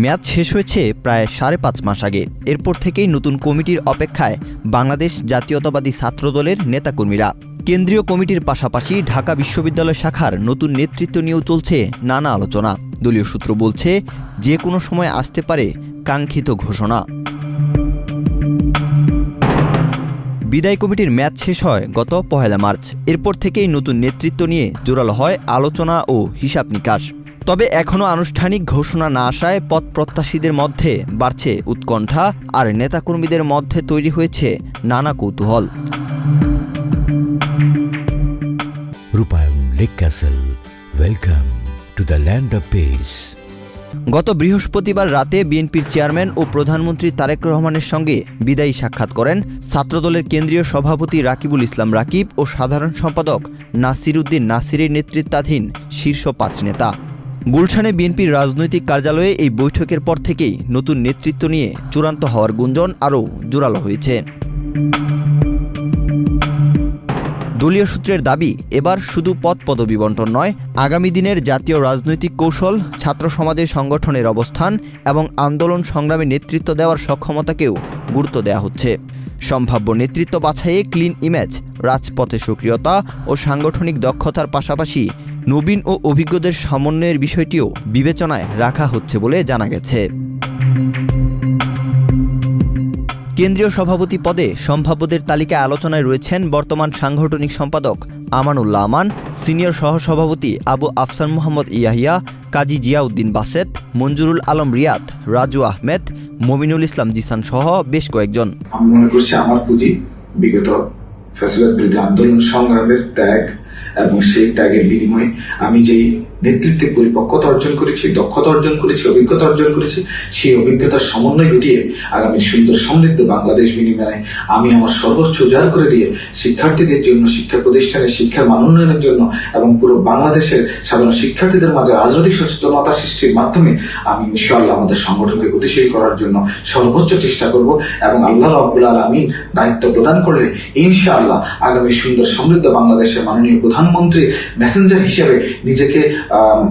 মেয়াদ শেষ হয়েছে প্রায় ৫.৫ মাস আগে। এরপর থেকেই নতুন কমিটির অপেক্ষায় বাংলাদেশ জাতীয়তাবাদী ছাত্রদলের নেতাকর্মীরা। কেন্দ্রীয় কমিটির পাশাপাশি ঢাকা বিশ্ববিদ্যালয় শাখার নতুন নেতৃত্ব নিয়েও চলছে নানা আলোচনা। দলীয় সূত্র বলছে, যে কোনো সময় আসতে পারে কাঙ্ক্ষিত ঘোষণা। বিদায় কমিটির মেয়াদ শেষ হয় গত ১ মার্চ। এরপর থেকেই নতুন নেতৃত্ব নিয়ে জোরালো হয় আলোচনা ও হিসাব নিকাশ। তবে এখনও আনুষ্ঠানিক ঘোষণা না আসায় পদপ্রত্যাশীদের মধ্যে বাড়ছে উৎকণ্ঠা, আর নেতাকর্মীদের মধ্যে তৈরি হয়েছে নানা কৌতূহল। রূপায়ণ lake castle, welcome to the land of piece. গত বৃহস্পতিবার রাতে বিএনপির চেয়ারম্যান ও প্রধানমন্ত্রী তারেক রহমানের সঙ্গে বিদায়ী সাক্ষাৎ করেন ছাত্রদলের কেন্দ্রীয় সভাপতি রাকিবুল ইসলাম রাকিব ও সাধারণ সম্পাদক নাসির উদ্দিন নাসিরের নেতৃত্বাধীন শীর্ষ ৫ নেতা। গুলশানে বিএনপির রাজনৈতিক কার্যালয়ে এই বৈঠকের পর থেকেই নতুন নেতৃত্ব নিয়ে চূড়ান্ত হওয়ার গুঞ্জন আরও জোরালো হয়েছে। দলীয় সূত্রের দাবি, এবার শুধু পদবি বণ্টন নয়, আগামী দিনের জাতীয় রাজনৈতিক কৌশল, ছাত্র সমাজের সংগঠনের অবস্থান এবং আন্দোলন সংগ্রামে নেতৃত্ব দেওয়ার সক্ষমতাকেও গুরুত্ব দেওয়া হচ্ছে। সম্ভাব্য নেতৃত্ব বাছাইয়ে ক্লিন ইমেজ, রাজপথে সক্রিয়তা ও সাংগঠনিক দক্ষতার পাশাপাশি নবীন ও অভিজ্ঞদের সমন্বয়ের বিষয়টিও বিবেচনায় রাখা হচ্ছে বলে জানা গেছে। কেন্দ্রীয় সভাপতি পদে সম্ভাব্যদের তালিকায় আলোচনায় রয়েছেন বর্তমান সাংগঠনিক সম্পাদক আমানুল্লাহ আমান, সিনিয়র সহসভাপতি আবু আফসান মোহাম্মদ ইয়াহিয়া, কাজী জিয়াউদ্দিন বাসেত, মঞ্জুরুল আলম রিয়াদ, রাজু আহমেদ, মমিনুল ইসলাম জিসান সহ বেশ কয়েকজন। আমি মনে করছি আমার পুঁজি বিগত ফ্যাসিবাদ বিরোধী আন্দোলন সংগ্রামের ত্যাগ এবং সেই ত্যাগের বিনিময়ে আমি যেই নেতৃত্বে পরিপক্কতা অর্জন করেছি, দক্ষতা অর্জন করেছি, অভিজ্ঞতা অর্জন করেছি, সেই অভিজ্ঞতার সমন্বয় ঘটিয়ে আগামী সুন্দর সমৃদ্ধ বাংলাদেশ বিনিময়ে আমি আমার সর্বোচ্চ উজাড় করে দিয়ে শিক্ষার্থীদের জন্য, শিক্ষা প্রতিষ্ঠানের শিক্ষার মান উন্নয়নের জন্য এবং পুরো বাংলাদেশের সাধারণ শিক্ষার্থীদের মাঝে রাজনৈতিক সচেতনতা সৃষ্টির মাধ্যমে আমি ইনশাআল্লাহ আমাদের সংগঠনকে গতিশীল করার জন্য সর্বোচ্চ চেষ্টা করব এবং আল্লাহ রাব্বুল আলামিন দায়িত্ব প্রদান করলে ইনশাআল্লাহ আগামী সুন্দর সমৃদ্ধ বাংলাদেশের মাননীয় প্রধানমন্ত্রীর মেসেঞ্জার হিসেবে নিজেকে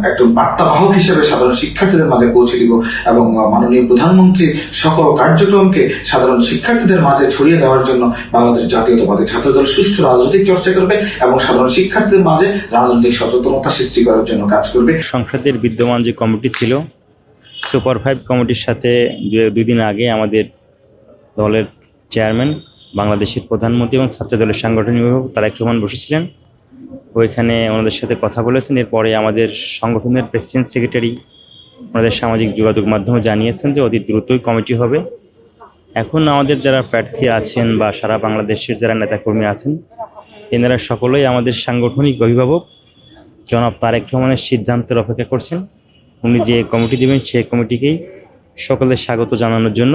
একজন বার্তাবাহক হিসেবে সাধারণ শিক্ষার্থীদের মাঝে পৌঁছে দিব এবং মাননীয় প্রধানমন্ত্রীর সকল কার্যক্রমকে সাধারণ শিক্ষার্থীদের মাঝে ছড়িয়ে দেওয়ার জন্য বাংলাদেশ জাতীয়তাবাদী ছাত্রদল সুষ্ঠু রাজনৈতিক চর্চা করবে এবং সাধারণ শিক্ষার্থীদের মাঝে রাজনৈতিক সচেতনতা সৃষ্টি করার জন্য কাজ করবে। সংসদের বিদ্যমান যে কমিটি ছিল, সুপার 5 কমিটির সাথে 2 দিন আগে আমাদের দলের চেয়ারম্যান, বাংলাদেশের প্রধানমন্ত্রী এবং ছাত্রদলের সাংগঠনিক অভিভাবক তারেক রহমান বসেছিলেন। ওইখানে ওনাদের সাথে কথা বলেছেন। এরপরে আমাদের সংগঠনের প্রেসিডেন্ট সেক্রেটারি ওনাদের সামাজিক যোগাযোগ মাধ্যমে জানিয়েছেন যে অতি দ্রুতই কমিটি হবে। এখন আমাদের যারা প্রার্থী আছেন বা সারা বাংলাদেশের যারা নেতাকর্মী আছেন, এনারা সকলেই আমাদের সাংগঠনিক অভিভাবক জনাব তারেক রহমানের সিদ্ধান্তের অপেক্ষা করছেন। উনি যে কমিটি দেবেন সেই কমিটিকেই সকলের স্বাগত জানানোর জন্য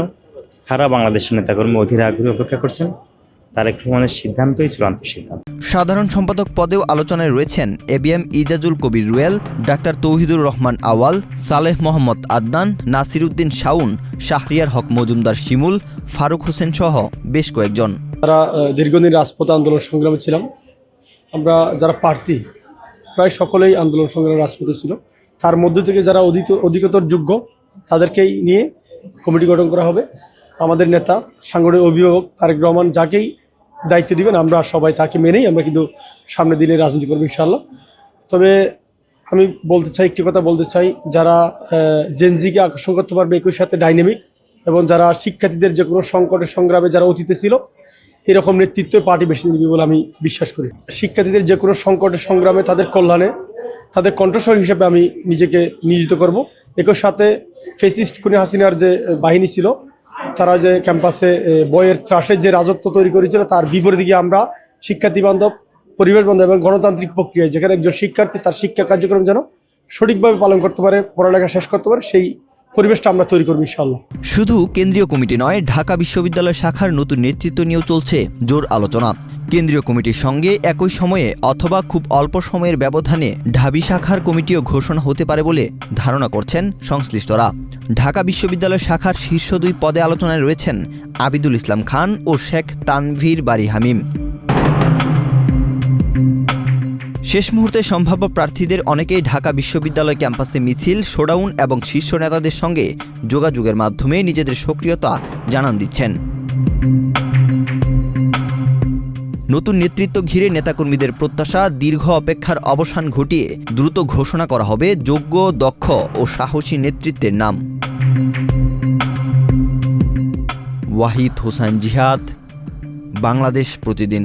সারা বাংলাদেশের নেতাকর্মী অধীর আগ্রহে অপেক্ষা করছেন। তারেক রহমানের সিদ্ধান্তই চূড়ান্ত সিদ্ধান্ত। সাধারণ সম্পাদক পদেও আলোচনায় রয়েছেন এবিএম ইজাজুল কবির রুয়েল, ডাক্তার তৌহিদুর রহমান আওয়াল, সালেহ মোহাম্মদ আদনান, নাসির উদ্দিন শাউন, শাহরিয়ার হক মজুমদার শিমুল, ফারুক হোসেন সহ বেশ কয়েকজন। তারা দীর্ঘদিন রাজপথ আন্দোলন সংগ্রামে ছিলাম। আমরা যারা প্রার্থী প্রায় সকলেই আন্দোলন সংগ্রামে রাজপথে ছিল। তার মধ্যে থেকে যারা অধিকতর যোগ্য তাদেরকেই নিয়ে কমিটি গঠন করা হবে। আমাদের নেতা সাংগঠনিক অভিভাবক তারেক রহমান যাকেই দায়িত্ব দিবেন আমরা সবাই তাকে মেনেই আমরা কিন্তু সামনের দিনে রাজনীতি করবো ইনশাআল্লাহ। তবে আমি একটি কথা বলতে চাই, যারা জেনজিকে আকর্ষণ করতে পারবে, একই সাথে ডাইনামিক এবং যারা শিক্ষার্থীদের যে কোনো সংকটের সংগ্রামে যারা অতীতে ছিল, এরকম নেতৃত্ব পার্টি বেশি দিন বলে আমি বিশ্বাস করি। শিক্ষার্থীদের যে কোনো সংকটের সংগ্রামে তাদের কল্যাণে তাদের কণ্ঠস্বর হিসেবে আমি নিজেকে নিয়োজিত করব। একই সাথে ফেসিস্ট খুনি হাসিনার যে বাহিনী ছিল, তারা যে ক্যাম্পাসে বইয়ের ত্রাসের যে রাজত্ব তৈরি করেছিল, তার বিপরীতে গিয়ে আমরা শিক্ষার্থী বান্ধব, পরিবেশ বান্ধব এবং গণতান্ত্রিক প্রক্রিয়ায় যেখানে একজন শিক্ষার্থী তার শিক্ষা কার্যক্রম যেন সঠিকভাবে পালন করতে পারে, পড়ালেখা শেষ করতে পারে, সেই পরিবেশটা আমরা তৈরি করব ইনশাআল্লাহ। শুধু কেন্দ্রীয় কমিটি নয়, ঢাকা বিশ্ববিদ্যালয় শাখার নতুন নেতৃত্ব নিয়েও চলছে জোর আলোচনা। কেন্দ্রীয় কমিটির সঙ্গে একই সময়ে অথবা খুব অল্প সময়ের ব্যবধানে ঢাবি শাখার কমিটিও ঘোষণা হতে পারে বলে ধারণা করছেন সংশ্লিষ্টরা। ঢাকা বিশ্ববিদ্যালয় শাখার শীর্ষ 2 পদে আলোচনায় রয়েছেন আবিদুল ইসলাম খান ও শেখ তানভীর বারী হামিম। শেষ মুহূর্তে সম্ভাব্য প্রার্থীদের অনেকেই ঢাকা বিশ্ববিদ্যালয় ক্যাম্পাসে মিছিল, শোডাউন এবং শীর্ষ নেতাদের সঙ্গে যোগাযোগের মাধ্যমে নিজেদের সক্রিয়তা জানান দিচ্ছেন। নতুন নেতৃত্ব ঘিরে নেতাকর্মীদের প্রত্যাশা, দীর্ঘ অপেক্ষার অবসান ঘটিয়ে দ্রুত ঘোষণা করা হবে যোগ্য, দক্ষ ও সাহসী নেতৃত্বের নাম। ওয়াহিদ হোসাইন জিহাদ, বাংলাদেশ প্রতিদিন।